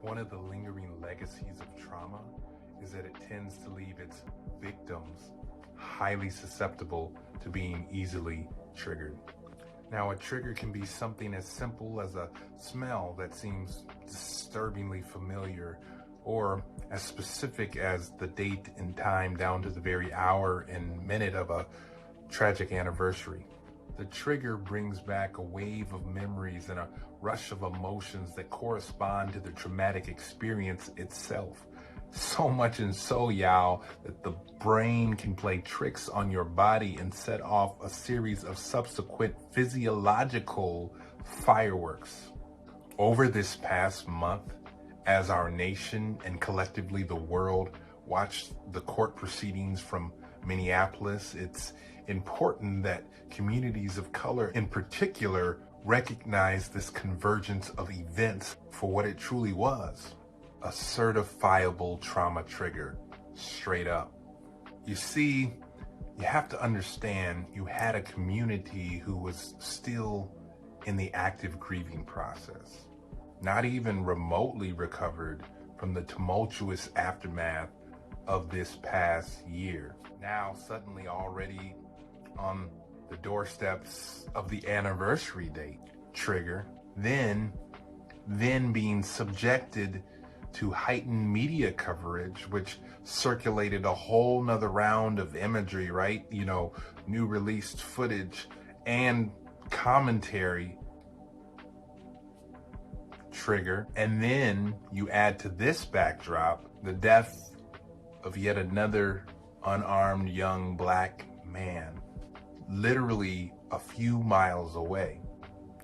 One of the lingering legacies of trauma is that it tends to leave its victims highly susceptible to being easily triggered. Now, a trigger can be something as simple as a smell that seems disturbingly familiar, or as specific as the date and time down to the very hour and minute of a tragic anniversary. The trigger brings back a wave of memories and a rush of emotions that correspond to the traumatic experience itself. So much and so, y'all, that the brain can play tricks on your body and set off a series of subsequent physiological fireworks. Over this past month, as our nation and collectively the world watched the court proceedings from Minneapolis, it's important that communities of color in particular recognize this convergence of events for what it truly was: a certifiable trauma trigger, straight up. You see, you have to understand, you had a community who was still in the active grieving process, not even remotely recovered from the tumultuous aftermath of this past year. Now suddenly already on the doorsteps of the anniversary date trigger, then being subjected to heightened media coverage, which circulated a whole nother round of imagery, right? You know, new released footage and commentary, trigger. And then you add to this backdrop the death of yet another unarmed young black man, literally a few miles away,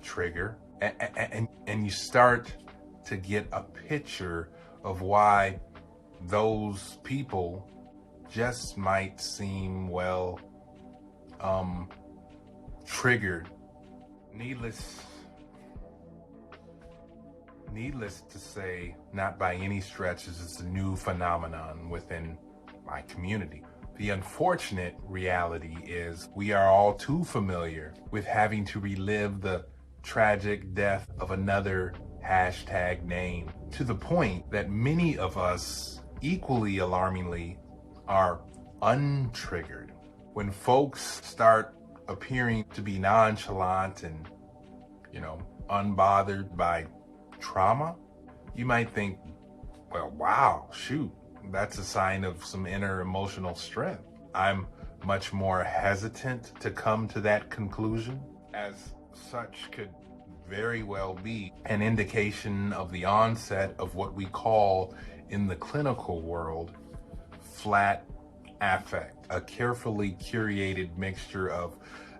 trigger. And you start to get a picture of why those people just might seem, well, triggered. Needless to say, not by any stretch is this a new phenomenon within my community. The unfortunate reality is we are all too familiar with having to relive the tragic death of another hashtag name, to the point that many of us, equally alarmingly, are untriggered. When folks start appearing to be nonchalant and, unbothered by trauma, you might think, well, wow, shoot, that's a sign of some inner emotional strength. I'm much more hesitant to come to that conclusion, as such could very well be an indication of the onset of what we call in the clinical world flat affect, a carefully curated mixture of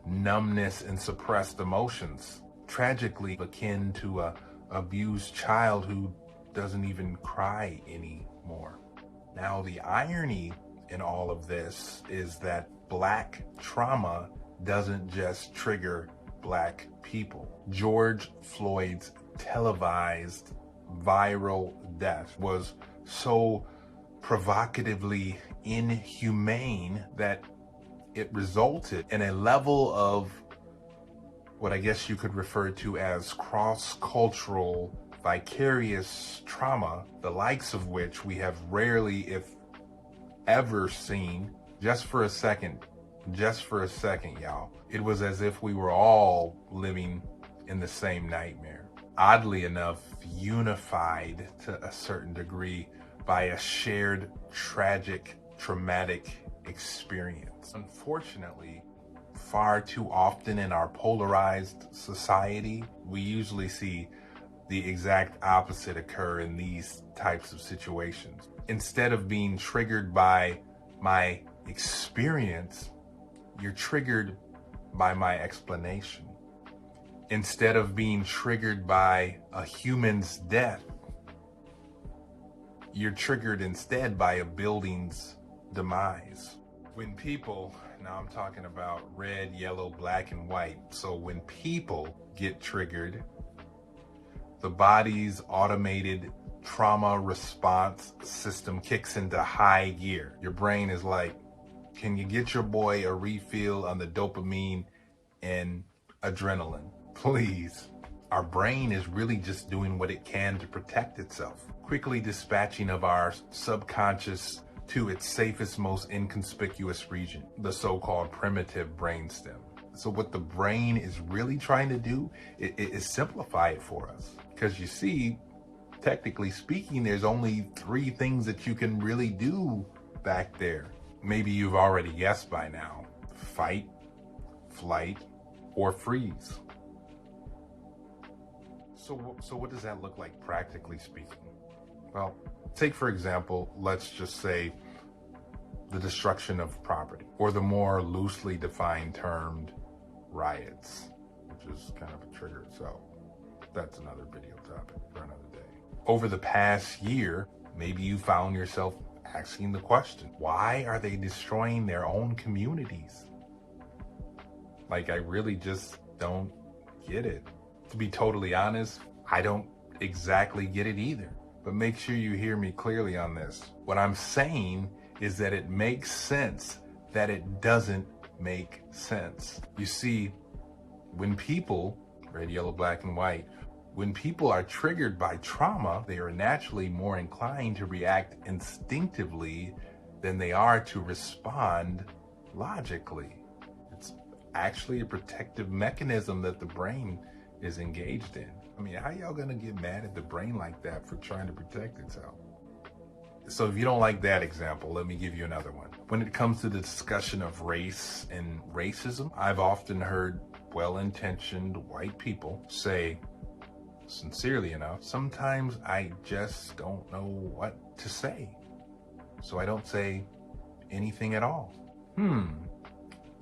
numbness and suppressed emotions, tragically akin to a abused child who doesn't even cry anymore. Now, the irony in all of this is that Black trauma doesn't just trigger Black people. George Floyd's televised viral death was so provocatively inhumane that it resulted in a level of what I guess you could refer to as cross-cultural vicarious trauma, the likes of which we have rarely, if ever, seen. Just for a second, y'all. It was as if we were all living in the same nightmare. Oddly enough, unified to a certain degree by a shared tragic, traumatic experience. Unfortunately, far too often in our polarized society, we usually see the exact opposite occur in these types of situations. Instead of being triggered by my experience, you're triggered by my explanation. Instead of being triggered by a human's death, you're triggered instead by a building's demise. When people, now I'm talking about red, yellow, black, and white. So when people get triggered, the body's automated trauma response system kicks into high gear. Your brain is like, can you get your boy a refill on the dopamine and adrenaline, please? Our brain is really just doing what it can to protect itself, quickly dispatching of our subconscious to its safest, most inconspicuous region, the so-called primitive brainstem. So what the brain is really trying to do is simplify it for us. Because you see, technically speaking, there's only 3 things that you can really do back there. Maybe you've already guessed by now: fight, flight, or freeze. So what does that look like practically speaking? Well, take for example, let's just say the destruction of property, or the more loosely defined termed riots, which is kind of a trigger. So that's another video topic for another day. Over the past year, maybe you found yourself asking the question, why are they destroying their own communities? Like, I really just don't get it. To be totally honest, I don't exactly get it either. But make sure you hear me clearly on this. What I'm saying is that it makes sense that it doesn't make sense. You see, when people, red, yellow, black, and white, when people are triggered by trauma, they are naturally more inclined to react instinctively than they are to respond logically. It's actually a protective mechanism that the brain is engaged in. I mean, how y'all gonna get mad at the brain like that for trying to protect itself? So if you don't like that example, let me give you another one. When it comes to the discussion of race and racism, I've often heard well-intentioned white people say, sincerely enough, sometimes I just don't know what to say, so I don't say anything at all.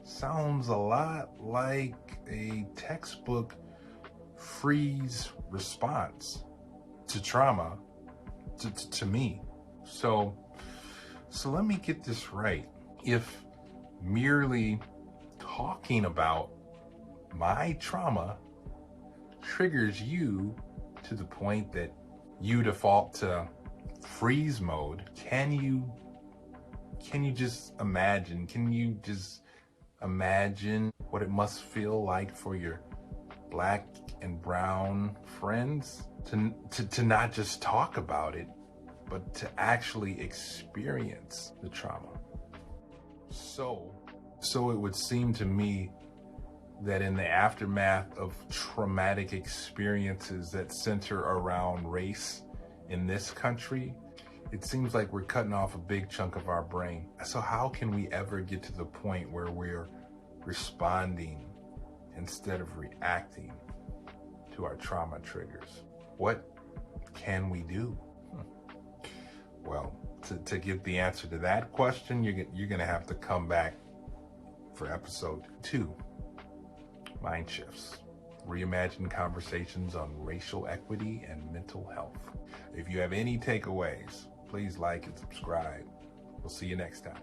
Sounds a lot like a textbook freeze response to trauma to me. So let me get this right. If merely talking about my trauma triggers you to the point that you default to freeze mode, can you just imagine, what it must feel like for your black and brown friends to not just talk about it, but to actually experience the trauma? So it would seem to me that in the aftermath of traumatic experiences that center around race in this country, it seems like we're cutting off a big chunk of our brain. So how can we ever get to the point where we're responding instead of reacting to our trauma triggers? What can we do? Well, to get the answer to that question, you're gonna have to come back for episode 2. Mind Shifts, reimagined conversations on racial equity and mental health. If you have any takeaways, please like and subscribe. We'll see you next time.